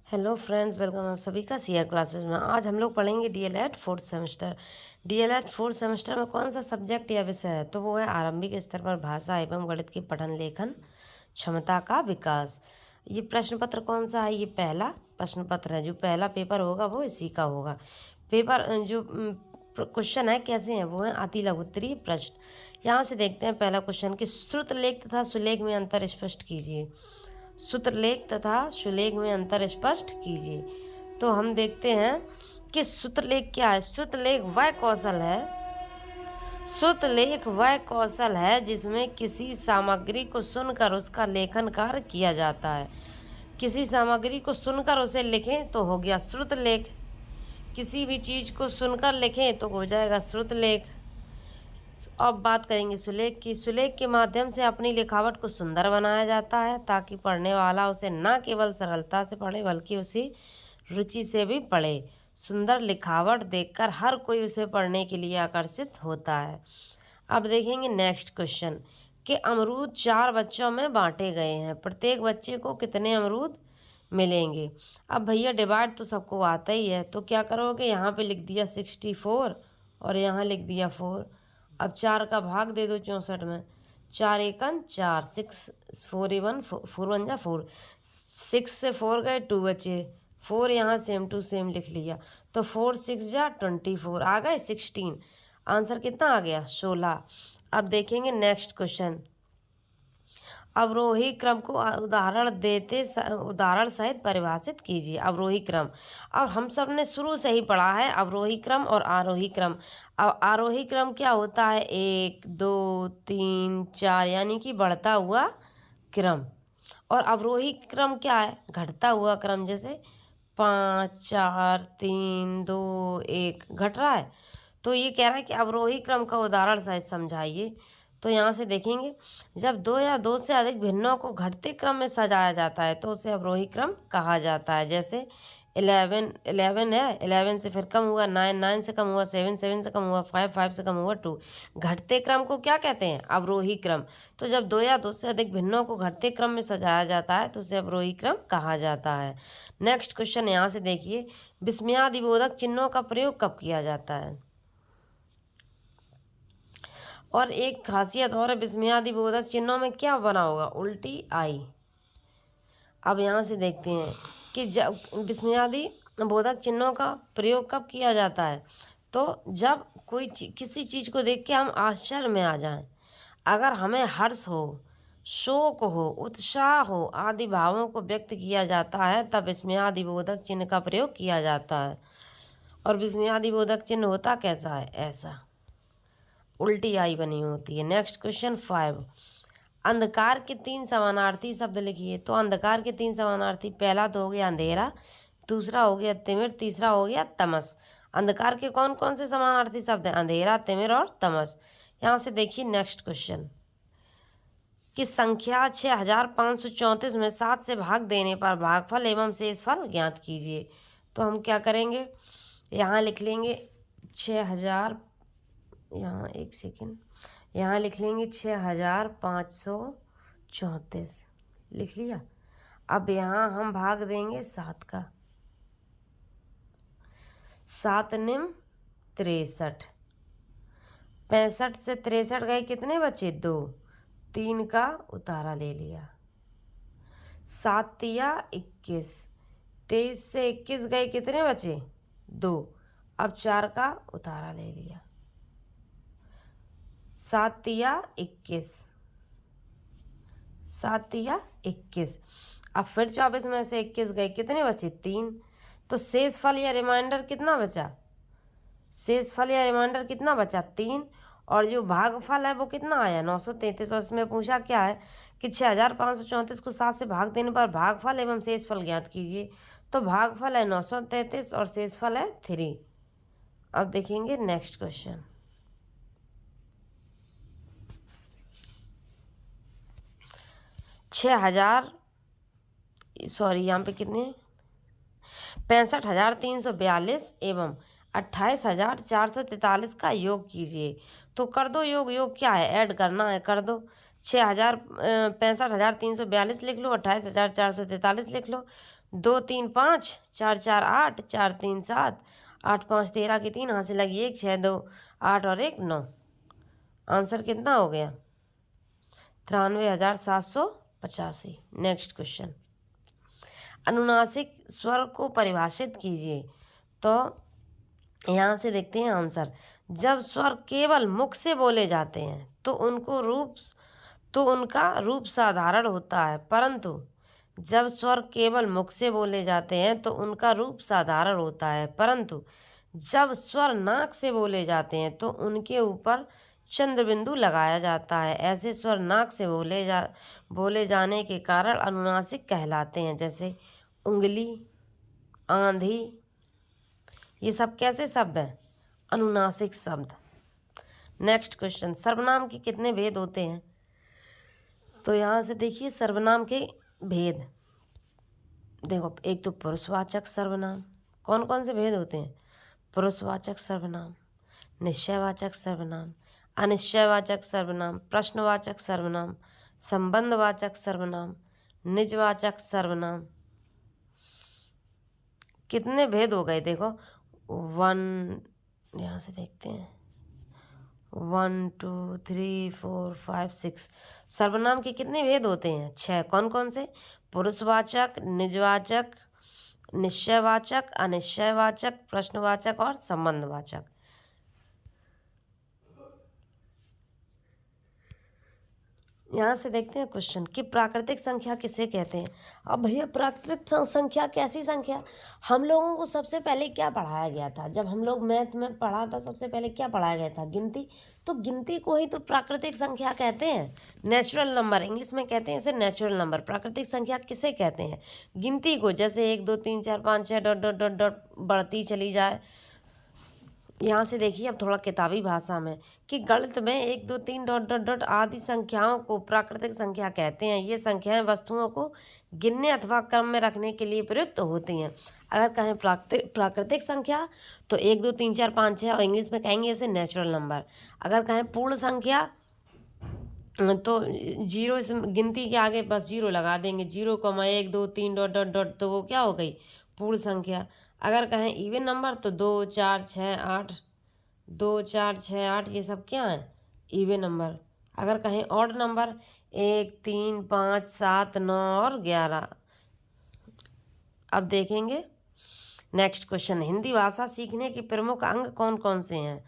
Hello friends, welcome आप सभी का सीआर क्लासेस में। आज हम लोग पढ़ेंगे DElEd fourth semester. DElEd fourth semester में कौन सा सब्जेक्ट या विषय है? तो वो है आरंभिक स्तर पर भाषा एवं गणित की पठन लेखन क्षमता का विकास। ये प्रश्न पत्र कौन सा है? ये पहला प्रश्न पत्र है। जो पहला पेपर होगा वो इसी का होगा। पेपर जो क्वेश्चन है कैसे हैं वो है अति लघुत्तरीय प्रश्न। यहाँ से देखते हैं पहला क्वेश्चन कि श्रुतलेख तथा सुलेख में अंतर स्पष्ट कीजिए। सूत्रलेख तथा सुलेख में अंतर स्पष्ट कीजिए। तो हम देखते हैं कि सूत्रलेख क्या है। सूत्रलेख वह कौशल है, सूत्रलेख वह कौशल है जिसमें किसी सामग्री को सुनकर उसका लेखन कार्य किया जाता है। किसी सामग्री को सुनकर उसे लिखें तो हो गया श्रुतलेख। किसी भी चीज़ को सुनकर लिखें तो हो जाएगा श्रुतलेख। अब बात करेंगे सुलेख की। सुलेख के माध्यम से अपनी लिखावट को सुंदर बनाया जाता है ताकि पढ़ने वाला उसे न केवल सरलता से पढ़े बल्कि उसी रुचि से भी पढ़े। सुंदर लिखावट देखकर हर कोई उसे पढ़ने के लिए आकर्षित होता है। अब देखेंगे नेक्स्ट क्वेश्चन कि अमरूद 4 बच्चों में बांटे गए हैं, प्रत्येक बच्चे को कितने अमरूद मिलेंगे? अब भैया डिवाइड तो सबको आता ही है, तो क्या करोगे, यहाँ पे लिख दिया 64 और यहाँ लिख दिया 4। अब 4 का भाग दे दो 64 में। 4 एकन 4, 6 4 1 4 1 जा 4, 6 से 4 गए 2 बचे, 4 यहाँ सेम टू सेम लिख लिया। तो 4 6 जा 24 आ गए 16। आंसर कितना आ गया? 16। अब देखेंगे नेक्स्ट क्वेश्चन। अवरोही क्रम को उदाहरण सहित परिभाषित कीजिए। अवरोही क्रम, अब हम सब ने शुरू से ही पढ़ा है अवरोही क्रम और आरोही क्रम। अब आरोही क्रम क्या होता है? 1 2 3 4 यानी कि बढ़ता हुआ क्रम। और अवरोही क्रम क्या है? घटता हुआ क्रम। जैसे 5 4 3 2 1 घट रहा है, तो ये कह रहा है कि अवरोही क्रम का उदाहरण सहित समझाइए। तो यहाँ से देखेंगे, जब 2 या 2 से अधिक भिन्नों को घटते क्रम में सजाया जाता है तो उसे अवरोही क्रम कहा जाता है। जैसे 11 11 है, 11 से फिर कम हुआ 9, 9 से कम हुआ 7, 7 से कम हुआ 5, 5 से कम हुआ 2। घटते क्रम को क्या कहते हैं? अवरोही क्रम। तो जब 2 या 2 से अधिक भिन्नों को घटते क्रम में सजाया जाता है तो उसे अवरोही क्रम कहा जाता है। नेक्स्ट क्वेश्चन यहाँ से देखिए, विस्मयादिबोधक चिन्हों का प्रयोग कब किया जाता है? और एक खासियत और है, विस्मयादिबोधक चिन्हों में क्या बना होगा? उल्टी आई। अब यहाँ से देखते हैं कि जब विस्मयादिबोधक चिन्हों का प्रयोग कब किया जाता है? तो जब किसी चीज़ को देख के हम आश्चर्य में आ जाएं, अगर हमें हर्ष हो, शोक हो, उत्साह हो आदि भावों को व्यक्त किया जाता है तब विस्मयादिबोधक चिन्ह का प्रयोग किया जाता है। और विस्मयादिबोधक चिन्ह होता कैसा है? ऐसा, उल्टी आई बनी होती है। नेक्स्ट क्वेश्चन 5, अंधकार के 3 समानार्थी शब्द लिखिए। तो अंधकार के 3 समानार्थी, पहला तो हो गया अंधेरा, दूसरा हो गया तिमिर, तीसरा हो गया तमस। अंधकार के कौन कौन से समानार्थी शब्द हैं? अंधेरा, तिमिर और तमस। यहाँ से देखिए नेक्स्ट क्वेश्चन कि संख्या 6534 में 7 से भाग देने पर भागफल एवं शेषफल ज्ञात कीजिए। तो हम क्या करेंगे, यहाँ लिख लेंगे 6000, यहाँ एक सेकेंड, यहाँ लिख लेंगे 6534 लिख लिया। अब यहाँ हम भाग देंगे 7 का, 7 निम 63, 65 से 63 गए, कितने बचे? 2, 3 का उतारा ले लिया। 7 तिया 21, 23 से 21 गए, कितने बचे? 2, अब 4 का उतारा ले लिया। 7 तिया 21, 7 तिया 21। अब फिर 24 में से 21 गए, कितने बचे? 3। तो शेषफल या रिमाइंडर कितना बचा? शेषफल या रिमाइंडर कितना बचा? 3। और जो भागफल है वो कितना आया? 933। और इसमें पूछा क्या है कि 6534 को 7 से भाग देने पर भागफल एवं शेषफल ज्ञात कीजिए। तो भागफल है 933 और शेषफल है 3। अब देखेंगे नेक्स्ट क्वेश्चन। यहाँ पे कितने? 65,342 एवं 28,443 का योग कीजिए। तो कर दो योग। योग क्या है? ऐड करना है, कर दो। 65,342 लिख लो, 28,443 लिख लो। 2 3 5, 4 4 8, 4 3 7, 8 5 13 की 3, यहाँ से लगी 1, 6 2 8 और 1 9। आंसर कितना हो गया? 93,785। नेक्स्ट क्वेश्चन, अनुनासिक स्वर को परिभाषित कीजिए। तो यहाँ से देखते हैं आंसर। जब स्वर केवल मुख से बोले जाते हैं तो उनका रूप साधारण होता है, परंतु जब स्वर केवल मुख से बोले जाते हैं तो उनका रूप साधारण होता है, परंतु जब स्वर नाक से बोले जाते हैं तो उनके ऊपर चंद्रबिंदु लगाया जाता है। ऐसे स्वर नाक से बोले जाने के कारण अनुनासिक कहलाते हैं, जैसे उंगली, आंधी, ये सब कैसे शब्द हैं? अनुनासिक शब्द। नेक्स्ट क्वेश्चन, सर्वनाम के कितने भेद होते हैं? तो यहाँ से देखिए सर्वनाम के भेद। देखो, एक तो पुरुषवाचक सर्वनाम। कौन कौन से भेद होते हैं? पुरुषवाचक सर्वनाम, निश्चयवाचक सर्वनाम, अनिश्चयवाचक सर्वनाम, प्रश्नवाचक सर्वनाम, संबंधवाचक सर्वनाम, निजवाचक सर्वनाम। कितने भेद हो गए? देखो 1, यहाँ से देखते हैं 1 2 3 4 5 6। सर्वनाम के कितने भेद होते हैं? 6। कौन कौन से? पुरुषवाचक, निजवाचक, निश्चयवाचक, अनिश्चयवाचक, प्रश्नवाचक और संबंधवाचक। यहाँ से देखते हैं क्वेश्चन कि प्राकृतिक संख्या किसे कहते हैं। अब भैया प्राकृतिक संख्या कैसी संख्या? हम लोगों को सबसे पहले क्या पढ़ाया गया था? जब हम लोग मैथ में पढ़ा था सबसे पहले क्या पढ़ाया गया था? गिनती। तो गिनती को ही तो प्राकृतिक संख्या कहते हैं, नेचुरल नंबर इंग्लिश में कहते हैं इसे, नेचुरल नंबर। प्राकृतिक संख्या किसे कहते हैं? गिनती को, जैसे 1 2 3 4 5 6 डॉट डॉट डॉट डॉट बढ़ती चली जाए। यहाँ से देखिए अब थोड़ा किताबी भाषा में कि गणित में 1 2 3 डॉट डॉट डॉट आदि संख्याओं को प्राकृतिक संख्या कहते हैं। ये संख्याएं वस्तुओं को गिनने अथवा क्रम में रखने के लिए प्रयुक्त होती हैं। अगर कहें प्राकृतिक संख्या तो 1 2 3 4 5 6, और इंग्लिश में कहेंगे इसे नेचुरल नंबर। अगर कहें पूर्ण संख्या तो 0, इस गिनती के आगे बस 0 लगा देंगे, 0,1 2 3 डॉट डॉट डॉट, तो वो क्या हो गई? पूर्ण संख्या। अगर कहें इवन नंबर तो 2 4 6 8, 2 4 6 8, ये सब क्या हैं? Even number. अगर कहें ऑड नंबर 1 3 5 7 9 और 11। अब देखेंगे नेक्स्ट क्वेश्चन, हिंदी भाषा सीखने के प्रमुख अंग कौन कौन से हैं?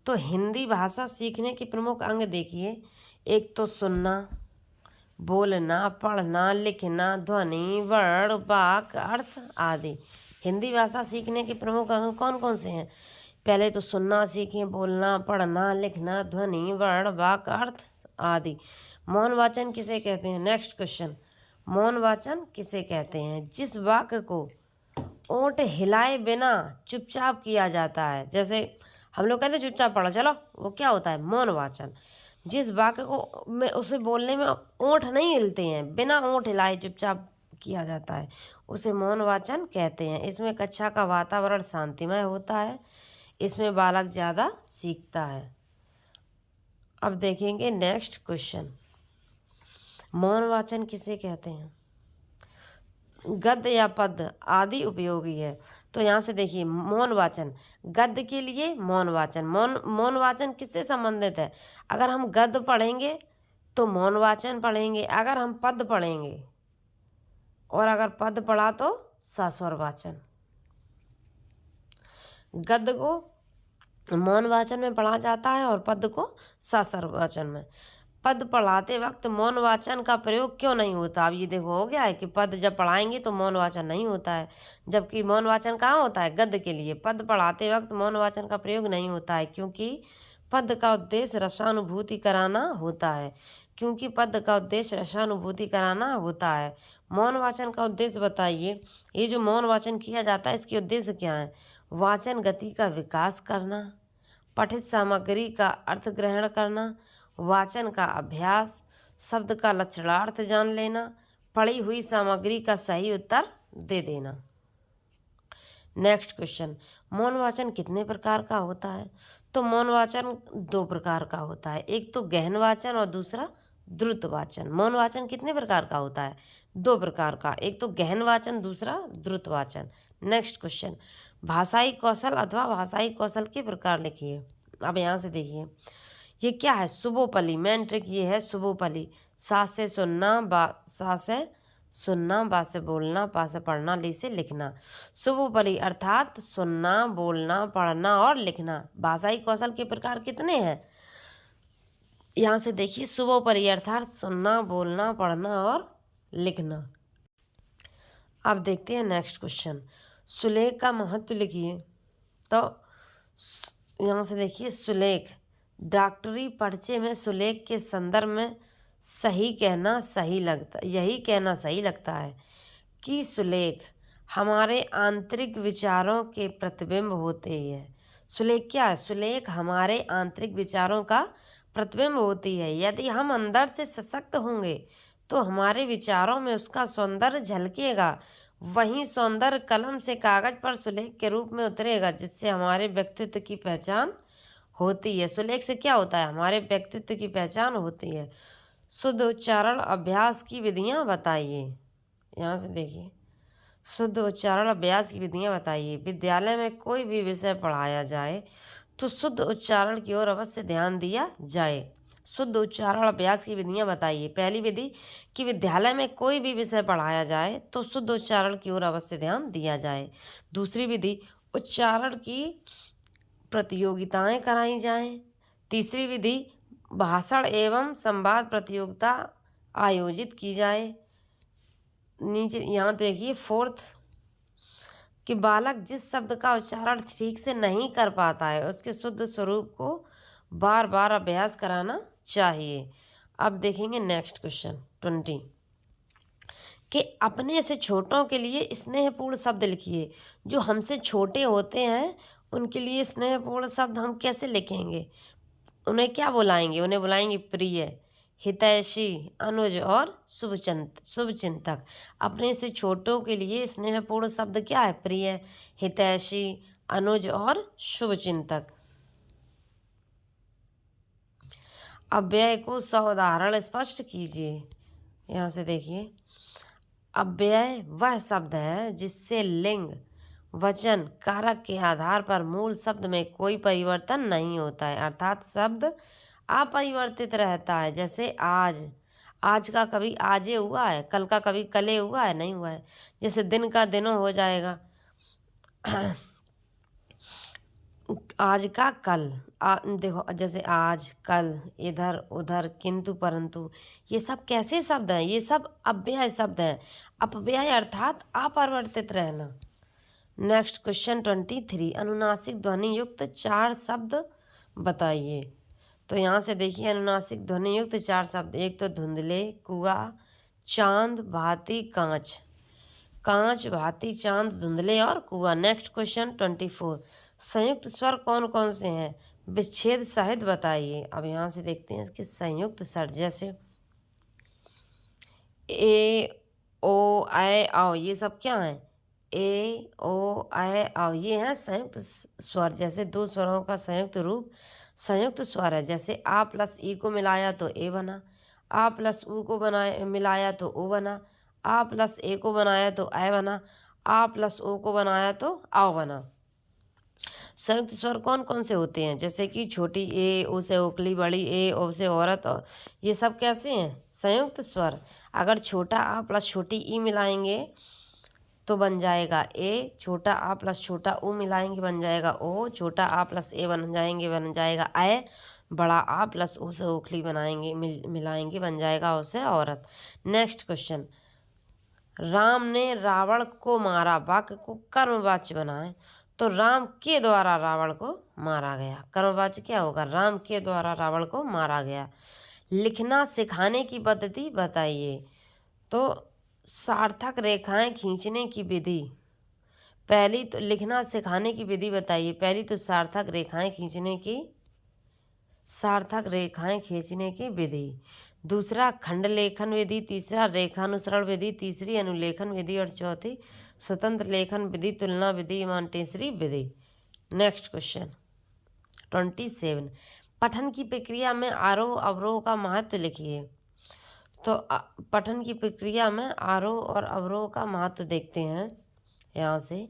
तो हिंदी भाषा सीखने के प्रमुख अंग देखिए, एक तो सुनना, बोलना, पढ़ना, लिखना, ध्वनि, वर्ण, वाक्य, अर्थ आदि। हिंदी भाषा सीखने के प्रमुख अंग कौन कौन से हैं? पहले तो सुनना सीखें, बोलना, पढ़ना, लिखना, ध्वनि, वर्ण, वाक्य, अर्थ आदि। मौन वाचन किसे कहते हैं? नेक्स्ट क्वेश्चन, मौन वाचन किसे कहते हैं? जिस वाक्य को ओंठ हिलाए बिना चुपचाप किया जाता है, जैसे हम लोग कहते हैं चुपचाप पढ़ो चलो, वो क्या होता है? मौन वाचन। जिस वाक्य को में उसे बोलने में ओंठ नहीं हिलते हैं, बिना ओंठ हिलाए चुपचाप किया जाता है, उसे मौन वाचन कहते हैं। इसमें कक्षा का वातावरण शांतिमय होता है, इसमें बालक ज़्यादा सीखता है। अब देखेंगे नेक्स्ट क्वेश्चन, मौन वाचन किसे कहते हैं? गद्य या पद्य आदि उपयोगी है। तो यहाँ से देखिए मौन वाचन, गद्य के लिए मौन वाचन। मौन वाचन किससे संबंधित है? अगर हम गद्य पढ़ेंगे तो मौन वाचन पढ़ेंगे, अगर हम पद्य पढ़ेंगे, और अगर पद्य पढ़ा तो सस्वर वाचन। गद्य को मौन वाचन में पढ़ा जाता है और पद्य को सस्वर वाचन में। पद पढ़ाते वक्त मौन वाचन का प्रयोग क्यों नहीं होता? अब ये देखो हो गया है कि पद जब पढ़ाएंगे तो मौन वाचन नहीं होता है, जबकि मौन वाचन कहाँ होता है? गद्य के लिए। पद पढ़ाते वक्त मौन वाचन का प्रयोग नहीं होता है क्योंकि पद का उद्देश्य रसानुभूति कराना होता है, क्योंकि पद का उद्देश्य रसानुभूति कराना होता है। मौन वाचन का उद्देश्य बताइए। ये जो मौन वाचन किया जाता है इसके उद्देश्य क्या है? वाचन गति का विकास करना, पठित सामग्री का अर्थ ग्रहण करना, वाचन का अभ्यास, शब्द का लक्षणार्थ जान लेना, पढ़ी हुई सामग्री का सही उत्तर दे देना। नेक्स्ट क्वेश्चन, मौन वाचन कितने प्रकार का होता है? तो मौन वाचन 2 प्रकार का होता है, एक तो गहन वाचन और दूसरा द्रुत वाचन। मौन वाचन कितने प्रकार का होता है? 2 प्रकार का, एक तो गहन वाचन, दूसरा द्रुत वाचन। नेक्स्ट क्वेश्चन, भाषाई कौशल अथवा भाषाई कौशल के प्रकार लिखिए। अब यहाँ से देखिए ये क्या है? सुबोपली। मेन ट्रिक ये है सुबोपली। सा से सुनना, सा से सुनना, बा से बोलना, पा से पढ़ना, ली से लिखना। सुबोपली अर्थात सुनना, बोलना, पढ़ना और लिखना। भाषाई कौशल के प्रकार कितने हैं? यहाँ से देखिए सुबोपरी अर्थात सुनना, बोलना, पढ़ना और लिखना। अब देखते हैं नेक्स्ट क्वेश्चन, सुलेख का महत्व लिखिए। तो यहाँ से देखिए सुलेख, डॉक्टरी पर्चे में सुलेख के संदर्भ में यही कहना सही लगता है कि सुलेख हमारे आंतरिक विचारों के प्रतिबिंब होते हैं। सुलेख क्या है? सुलेख हमारे आंतरिक विचारों का प्रतिबिंब होती है। यदि हम अंदर से सशक्त होंगे तो हमारे विचारों में उसका सौंदर्य झलकेगा। वहीं सौंदर्य कलम से कागज पर सुलेख के रूप में उतरेगा, जिससे हमारे व्यक्तित्व की पहचान होती है। सुलेख से क्या होता है? हमारे व्यक्तित्व की पहचान होती है। शुद्ध उच्चारण अभ्यास की विधियां बताइए। यहाँ से देखिए शुद्ध उच्चारण अभ्यास की विधियां बताइए। विद्यालय में कोई भी विषय पढ़ाया जाए तो शुद्ध उच्चारण की ओर अवश्य ध्यान दिया जाए। शुद्ध उच्चारण अभ्यास की विधियां बताइए। पहली विधि कि विद्यालय में कोई भी विषय पढ़ाया जाए तो शुद्ध उच्चारण की ओर अवश्य ध्यान दिया जाए। दूसरी विधि उच्चारण की प्रतियोगिताएं कराई जाएं। तीसरी विधि भाषण एवं संवाद प्रतियोगिता आयोजित की जाए। नीचे यहाँ देखिए फोर्थ कि बालक जिस शब्द का उच्चारण ठीक से नहीं कर पाता है उसके शुद्ध स्वरूप को बार बार अभ्यास कराना चाहिए। अब देखेंगे नेक्स्ट क्वेश्चन 20 कि अपने से छोटों के लिए स्नेहपूर्ण शब्द लिखिए। जो हमसे छोटे होते हैं उनके लिए स्नेहपूर्ण शब्द हम कैसे लिखेंगे? उन्हें क्या बुलाएंगे? उन्हें बुलाएंगे प्रिय, हितैषी, अनुज और शुभचिंतक। अपने से छोटों के लिए स्नेहपूर्ण शब्द क्या है? प्रिय, हितैषी, अनुज और शुभचिंतक। अव्यय को सउदाहरण स्पष्ट कीजिए। यहाँ से देखिए अव्यय वह शब्द है जिससे लिंग, वचन, कारक के आधार पर मूल शब्द में कोई परिवर्तन नहीं होता है, अर्थात शब्द अपरिवर्तित रहता है। जैसे आज, आज का कभी आजे हुआ है, कल का कभी कले हुआ है, नहीं हुआ है। जैसे दिन का दिनों हो जाएगा, आज का कल। देखो जैसे आज, कल, इधर, उधर, किंतु, परंतु, ये सब कैसे शब्द हैं? ये सब अव्यय शब्द हैं। अपव्यय अर्थात अपरिवर्तित रहना। नेक्स्ट क्वेश्चन 23 अनुनासिक ध्वनि युक्त 4 शब्द बताइए। तो यहाँ से देखिए अनुनासिक ध्वनि युक्त 4 शब्द, एक तो धुंधले, कुआं, चांद, भांति, कांच। कांच, भांति, चांद, धुंधले और कुआं। नेक्स्ट क्वेश्चन 24 संयुक्त स्वर कौन कौन से हैं? विच्छेद सहित बताइए। अब यहाँ से देखते हैं इसके संयुक्त स्वर, जैसे ए, ओ, ऐ, औ, ये सब क्या हैं? ए, ओ, ऐ, औ, ये हैं संयुक्त स्वर। जैसे 2 स्वरों का संयुक्त रूप संयुक्त स्वर है। जैसे आ प्लस ई को मिलाया तो ए बना, आ प्लस ऊ को मिलाया तो ओ बना, आ प्लस ए को बनाया तो ऐ बना, आ प्लस ओ को बनाया तो आओ बना। संयुक्त स्वर कौन कौन से होते हैं? जैसे कि छोटी ए, ओ से ओखली, बड़ी ए, ओ से औरत, और ये सब कैसे हैं? संयुक्त स्वर। अगर छोटा आ प्लस छोटी ई मिलाएंगे तो बन जाएगा ए, छोटा आ प्लस छोटा ऊ मिलाएंगे बन जाएगा ओ, छोटा आ प्लस ए बन जाएगा ऐ, बड़ा आ प्लस ओ से ओखली मिलाएंगे बन जाएगा ओ से औरत। नेक्स्ट क्वेश्चन राम ने रावण को मारा, वाक्य को कर्मवाच्य बनाएं। तो राम के द्वारा रावण को मारा गया, कर्मवाच्य क्या होगा? राम के द्वारा रावण को मारा गया। लिखना सिखाने की पद्धति बताइए। तो सार्थक रेखाएं खींचने की विधि, पहली तो लिखना सिखाने की विधि बताइए। पहली तो सार्थक रेखाएं खींचने की विधि, दूसरा खंड लेखन विधि, तीसरा रेखानुसरण विधि, तीसरी अनुलेखन विधि और चौथी स्वतंत्र लेखन विधि, तुलना विधि, मॉन्टेसरी विधि। नेक्स्ट क्वेश्चन 27 पठन की प्रक्रिया में आरोह अवरोह का महत्व लिखिए। तो पठन की प्रक्रिया में आरोह और अवरोह का महत्व देखते हैं यहाँ से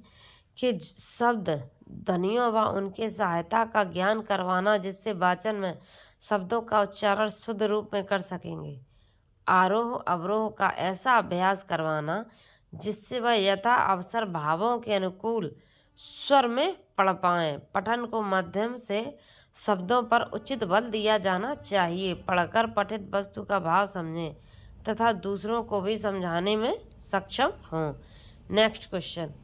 कि शब्द ध्वनियों व उनके सहायता का ज्ञान करवाना, जिससे वाचन में शब्दों का उच्चारण शुद्ध रूप में कर सकेंगे। आरोह अवरोह का ऐसा अभ्यास करवाना जिससे वह यथा अवसर भावों के अनुकूल स्वर में पढ़ पाएँ। पठन को माध्यम से शब्दों पर उचित बल दिया जाना चाहिए। पढ़कर पठित वस्तु का भाव समझें तथा दूसरों को भी समझाने में सक्षम हों। नेक्स्ट क्वेश्चन,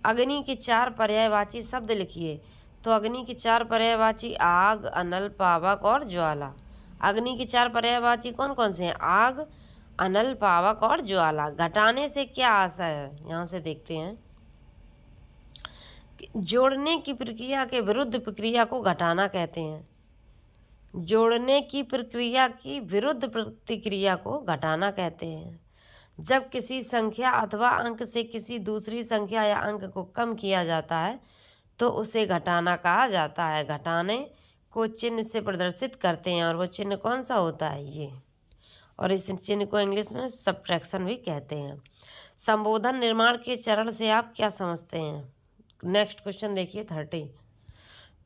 अग्नि के 4 पर्यायवाची शब्द लिखिए। तो अग्नि के 4 पर्यायवाची आग, अनल, पावक और ज्वाला। अग्नि के 4 पर्यायवाची कौन कौन से हैं? आग, अनल, पावक और ज्वाला। घटाने से क्या आशय है, यहाँ से देखते हैं। जोड़ने की प्रक्रिया के विरुद्ध प्रक्रिया को घटाना कहते हैं। जोड़ने की प्रक्रिया की विरुद्ध प्रतिक्रिया को घटाना कहते हैं। जब किसी संख्या अथवा अंक से किसी दूसरी संख्या या अंक को कम किया जाता है तो उसे घटाना कहा जाता है। घटाने को चिन्ह से प्रदर्शित करते हैं और वो चिन्ह कौन सा होता है? ये। और इस चिन्ह को इंग्लिश में सब्ट्रैक्शन भी कहते हैं। संबोधन निर्माण के चरण से आप क्या समझते हैं? नेक्स्ट क्वेश्चन देखिए 30।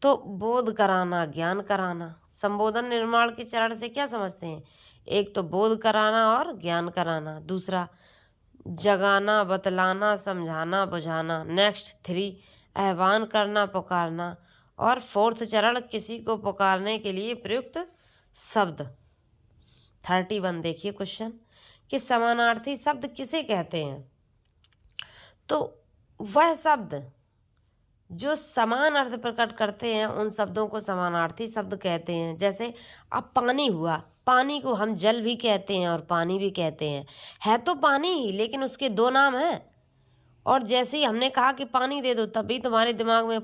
तो बोध कराना, ज्ञान कराना। संबोधन निर्माण के चरण से क्या समझते हैं? एक तो बोध कराना और ज्ञान कराना। दूसरा जगाना, बतलाना, समझाना, बुझाना। नेक्स्ट 3 आह्वान करना, पुकारना। और 4th चरण किसी को पुकारने के लिए प्रयुक्त शब्द। 31 देखिए क्वेश्चन कि समानार्थी शब्द किसे कहते हैं? तो वह शब्द जो समान अर्थ प्रकट करते हैं उन शब्दों को समानार्थी शब्द कहते हैं। जैसे अब पानी हुआ, पानी को हम जल भी कहते हैं और पानी भी कहते हैं। है तो पानी ही, लेकिन उसके 2 नाम हैं। और जैसे ही हमने कहा कि पानी दे दो तभी तुम्हारे दिमाग में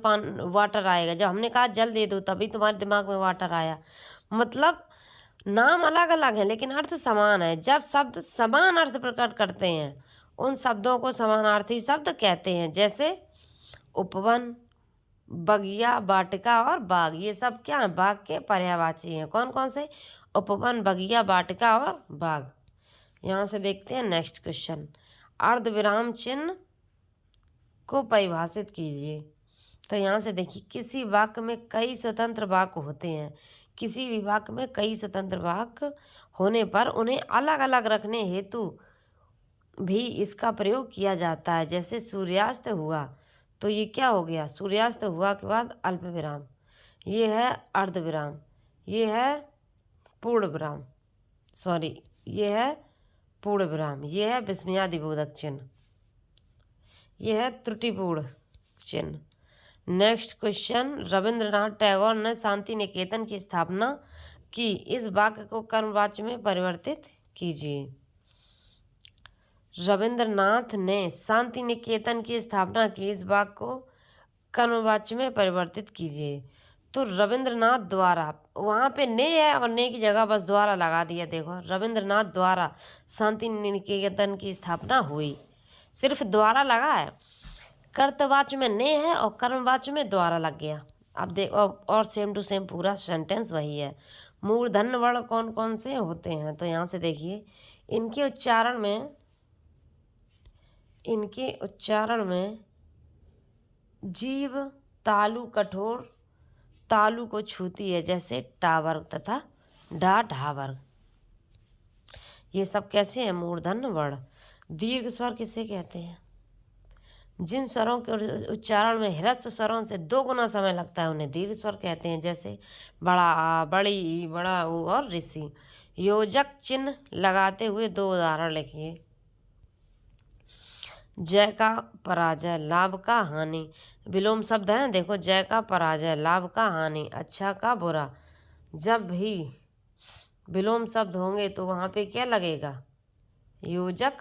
वाटर आएगा, जब हमने कहा जल दे दो तभी तुम्हारे दिमाग में वाटर आया। मतलब नाम अलग अलग हैं लेकिन अर्थ समान है। जब शब्द समान अर्थ प्रकट करते हैं उन शब्दों को समानार्थी शब्द कहते हैं। जैसे उपवन, बगिया, वाटिका और बाग। ये सब क्या हैं? बाग के पर्यायवाची हैं। कौन कौन से? उपवन, बगिया, वाटिका और बाग। यहाँ से देखते हैं नेक्स्ट क्वेश्चन, अर्धविराम चिन्ह को परिभाषित कीजिए। तो यहाँ से देखिए, किसी वाक्य में कई स्वतंत्र वाक्य होते हैं। किसी भी वाक्य में कई स्वतंत्र वाक्य होने पर उन्हें अलग अलग रखने हेतु भी इसका प्रयोग किया जाता है। जैसे सूर्यास्त हुआ तो ये क्या हो गया? सूर्यास्त हुआ के बाद अल्प विराम, ये है अर्धविराम, ये है पूर्ण विराम, ये है पूर्ण विराम, ये है विस्मयादिबोधक चिन्ह, ये है त्रुटिपूर्ण चिन्ह। नेक्स्ट क्वेश्चन, रविंद्रनाथ टैगोर ने शांति निकेतन की स्थापना की। इस वाक्य को कर्मवाच्य में परिवर्तित कीजिए। रविंद्रनाथ ने शांति निकेतन की स्थापना की। इस वाक्य को कर्मवाच्य में परिवर्तित कीजिए। तो रविंद्रनाथ द्वारा, वहाँ पे ने है और ने की जगह बस द्वारा लगा दिया। देखो, रविंद्रनाथ द्वारा शांति निकेतन की स्थापना हुई, सिर्फ द्वारा लगा है। कर्तवाच्य में ने है और कर्मवाच्य में द्वारा लग गया। अब देखो, और सेम टू सेम पूरा सेंटेंस वही है। मूर्धन्य वर्ण कौन कौन से होते हैं? तो यहाँ से देखिए, इनके उच्चारण में जीभ तालु कठोर तालु को छूती है, जैसे टावर्ग तथा ढावर्ग। ये सब कैसे हैं? मूर्धन्य वर्ण। दीर्घ स्वर किसे कहते हैं? जिन स्वरों के उच्चारण में ह्रस्व स्वरों से 2 गुना समय लगता है उन्हें दीर्घ स्वर कहते हैं। जैसे बड़ा आ, बड़ी ई, बड़ा ऊ और ऋषि। योजक चिन्ह लगाते हुए 2 उदाहरण लिखिए। जय का पराजय, लाभ का हानि। विलोम शब्द हैं, देखो, जय का पराजय, लाभ का हानि, अच्छा का बुरा। जब भी विलोम शब्द होंगे तो वहाँ पे क्या लगेगा? योजक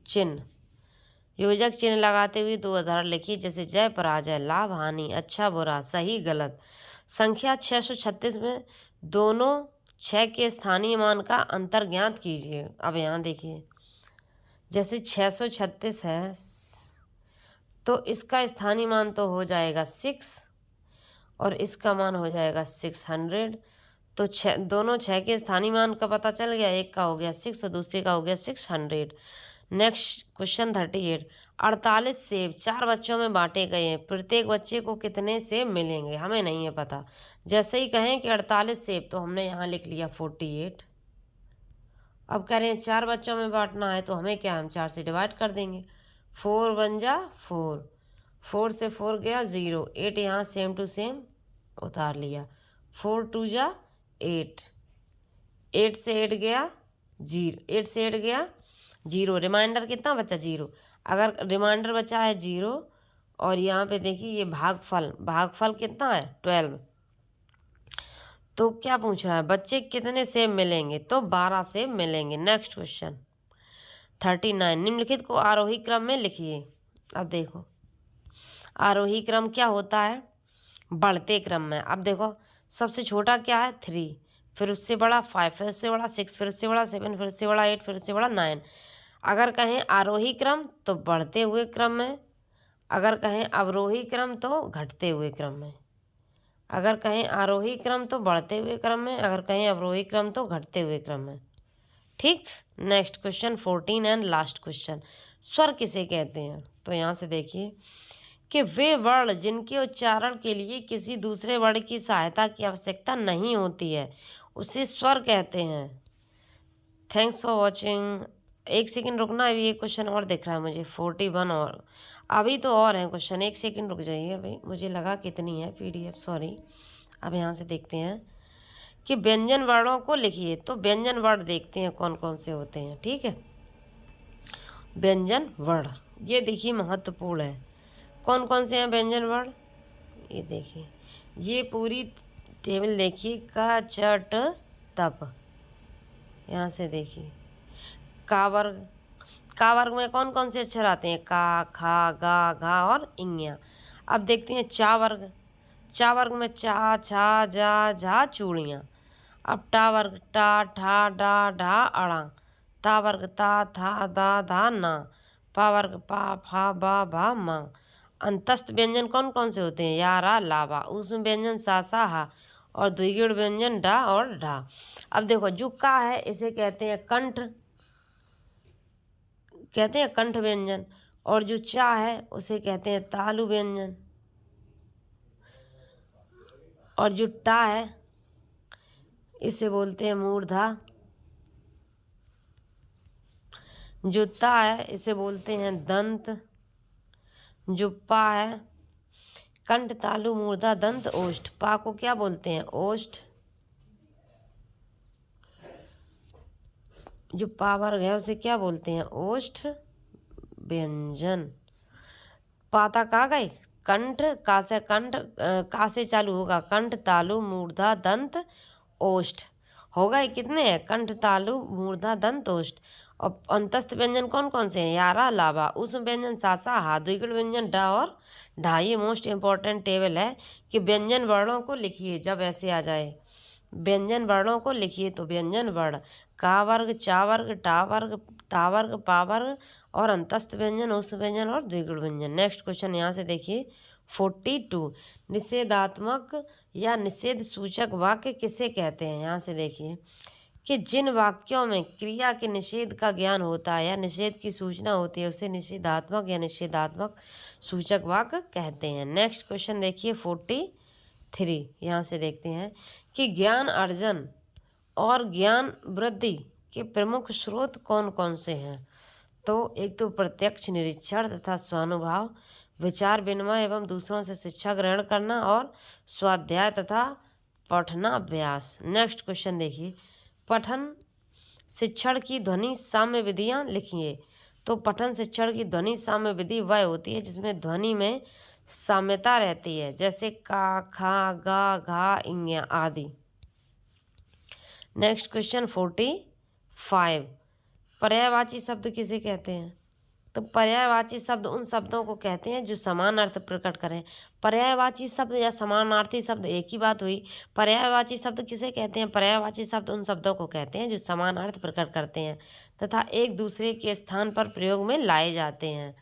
चिन्ह। योजक चिन्ह लगाते हुए 2 उदाहरण लिखिए। जैसे जय पराजय, लाभ हानि, अच्छा बुरा, सही गलत। संख्या 636 में दोनों 6 के स्थानीय मान का अंतर ज्ञात कीजिए। अब यहाँ देखिए, जैसे 636 है तो इसका स्थानीय मान तो हो जाएगा 6 और इसका मान हो जाएगा 600। तो दोनों 6 के स्थानीय मान का पता चल गया। एक का हो गया 6 और दूसरे का हो गया 600। Next question 38। 48 सेब 4 बच्चों में बांटे गए हैं, प्रत्येक बच्चे को कितने सेब मिलेंगे? हमें नहीं है पता। जैसे ही कहें कि 48 सेब, तो हमने यहाँ लिख लिया 48। अब कह रहे हैं 4 बच्चों में बांटना है, तो हमें क्या, हम 4 से डिवाइड कर देंगे। 4 बन जा 4, 4 से 4 गया 0, 8 यहाँ सेम टू सेम उतार लिया। 4 2 जा 8, 8 से 8 गया 0, 8 से 8 गया 0, रिमाइंडर कितना बचा 0। अगर रिमाइंडर बचा है 0, और यहाँ पे देखिए ये भागफल, भागफल कितना है 12। तो क्या पूछ रहा है, बच्चे कितने सेब मिलेंगे? तो 12 सेब मिलेंगे। Next question 39। निम्नलिखित को आरोही क्रम में लिखिए। अब देखो आरोही क्रम क्या होता है, बढ़ते क्रम में। अब देखो सबसे छोटा क्या है 3, फिर उससे बड़ा 5, फिर उससे बड़ा 6, फिर उससे बड़ा 7, फिर उससे बड़ा 8, फिर उससे बड़ा 9। अगर कहें आरोही क्रम तो बढ़ते हुए क्रम में, अगर कहें अवरोही क्रम तो घटते हुए क्रम में, अगर कहें आरोही क्रम तो बढ़ते हुए क्रम में, अगर कहें अवरोही क्रम तो घटते हुए क्रम में। ठीक। Next question 14 and last question. स्वर किसे कहते हैं? तो यहाँ से देखिए कि वे वर्ण जिनके उच्चारण के लिए किसी दूसरे वर्ण की सहायता की आवश्यकता नहीं होती है, उसे स्वर कहते हैं। Thanks for watching. एक सेकंड रुकना, अभी एक क्वेश्चन और दिख रहा है मुझे 41, और अभी तो और है क्वेश्चन। एक सेकंड रुक जाइए भाई, मुझे लगा कितनी है PDF, सॉरी। अब यहाँ से देखते हैं कि व्यंजन वर्णों को लिखिए। तो व्यंजन वर्ण देखते हैं कौन कौन से होते हैं। ठीक है, व्यंजन वर्ण ये देखिए महत्वपूर्ण है। कौन कौन से हैं व्यंजन वर्ण? ये देखिए, ये पूरी टेबल देखिए, का चट तप। यहाँ से देखिए का वर्ग, का वर्ग में कौन कौन से अक्षर आते हैं? का, खा, गा, घा और इंग्या। अब देखते हैं चा वर्ग। चा वर्ग में चा, छा, जा, झा, चूड़ियाँ। अब टा वर्ग टा, ठा, डा, ढा, अड़ा। ता वर्ग ता, था, दा, धा, ना। पा वर्ग पा, फा, बा, भा, मा। अंतस्थ व्यंजन कौन कौन से होते हैं? या, रा, ला, बा। ऊष्म व्यंजन सा, सा, हा, और द्विगुण व्यंजन डा और ढा। अब देखो जो का है इसे कहते हैं कंठ, कहते हैं कंठ व्यंजन, और जो चा है उसे कहते हैं तालु व्यंजन, और जो टा है इसे बोलते हैं मूर्धा, जो ता है इसे बोलते हैं दंत, जो पा है कंठ, तालु, मूर्धा, दंत, ओष्ठ। पा को क्या बोलते हैं? ओष्ठ। जो पा वर्ग है उसे क्या बोलते हैं? ओष्ठ व्यंजन। पाता का गए कंठ, का से कंठ, का से चालू होगा कंठ, तालु, मूर्धा, दंत, ओष्ठ। हो गए कितने हैं? कंठ, तालु, मूर्धा, दंत, ओष्ठ। और अंतस्थ व्यंजन कौन कौन से हैं? यारा, लाभा। ऊष्म व्यंजन सासा, हा। द्विगुण व्यंजन डा और ढा। ये मोस्ट इंपॉर्टेंट टेबल है कि व्यंजन वर्णों को लिखिए। जब ऐसे आ जाए व्यंजन वर्णों को लिखिए, तो व्यंजन वर्ण का वर्ग, चा वर्ग, टा वर्ग, ता वर्ग, पा वर्ग, और अंतस्थ व्यंजन, ऊष्म व्यंजन और द्विगुण व्यंजन। नेक्स्ट क्वेश्चन यहाँ से देखिए 42। निषेधात्मक या निषेध सूचक वाक्य किसे कहते हैं? यहाँ से देखिए कि जिन वाक्यों में क्रिया के निषेध का ज्ञान होता है या निषेध की सूचना होती है, उसे निषेधात्मक या निषेधात्मक सूचक वाक्य कहते हैं। नेक्स्ट क्वेश्चन देखिए 43। यहाँ से देखते हैं कि ज्ञान अर्जन और ज्ञान वृद्धि के प्रमुख स्रोत कौन कौन से हैं? तो एक तो प्रत्यक्ष निरीक्षण तथा स्वानुभव, विचार विनिमय एवं दूसरों से शिक्षा ग्रहण करना, और स्वाध्याय तथा पठनाभ्यास। नेक्स्ट क्वेश्चन देखिए, पठन शिक्षण की ध्वनि साम्य विधियाँ लिखिए। तो पठन शिक्षण की ध्वनि साम्य विधि वह होती है जिसमें ध्वनि में साम्यता रहती है, जैसे का, खा, गा, घा, इंग्या आदि। Next question 45। पर्यायवाची शब्द किसे कहते हैं? तो पर्यायवाची शब्द उन शब्दों को कहते हैं जो समान अर्थ प्रकट करें। पर्यायवाची शब्द या समानार्थी शब्द एक ही बात हुई। पर्यायवाची शब्द किसे कहते हैं? पर्यायवाची शब्द उन शब्दों को कहते हैं जो समान अर्थ प्रकट करते हैं तथा एक दूसरे के स्थान पर प्रयोग में लाए जाते हैं।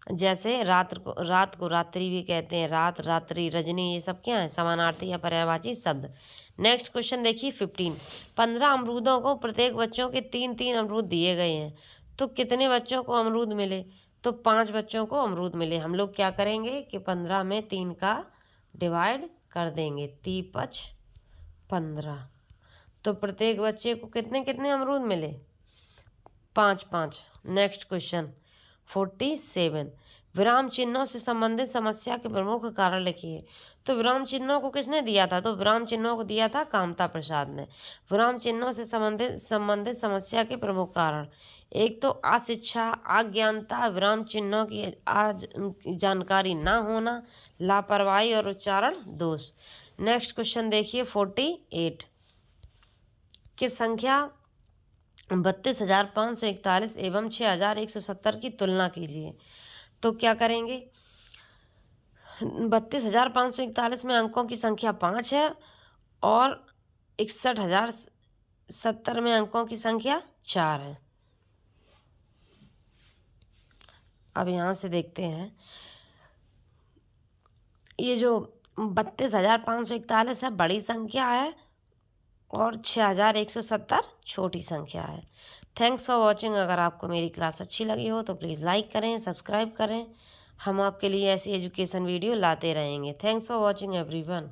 जैसे रात को रात्रि भी कहते हैं, रात, रात्रि, रजनी, ये सब क्या है? समानार्थी या पर्यायवाची शब्द। नेक्स्ट क्वेश्चन देखिए 15। 15 अमरूदों को प्रत्येक बच्चों के 3-3 अमरूद दिए गए हैं, तो कितने बच्चों को अमरूद मिले? तो 5 बच्चों को अमरूद मिले। हम लोग क्या करेंगे कि 15 में 3 का डिवाइड कर देंगे, 3×5 15। तो प्रत्येक बच्चे को कितने कितने अमरूद मिले? 5×5। Next question 47। विराम चिन्हों से संबंधित समस्या के प्रमुख कारण लिखिए। तो विराम चिन्हों को किसने दिया था? तो विराम चिन्हों को दिया था कामता प्रसाद ने। विराम चिन्हों से संबंधित समस्या के प्रमुख कारण, एक तो अशिक्षा, अज्ञानता, विराम चिन्हों की आज जानकारी ना होना, लापरवाही और उच्चारण दोष। नेक्स्ट क्वेश्चन देखिए 48। कि संख्या 32,541 एवं 6,170 की तुलना कीजिए। तो क्या करेंगे? 32,541 में अंकों की संख्या 5 है और 61,070 में अंकों की संख्या 4 है। अब यहाँ से देखते हैं, ये जो 32,541 है बड़ी संख्या है और 6,170 छोटी संख्या है। Thanks for watching. अगर आपको मेरी क्लास अच्छी लगी हो तो प्लीज़ लाइक करें, सब्सक्राइब करें। हम आपके लिए ऐसी एजुकेशन वीडियो लाते रहेंगे। Thanks for watching everyone.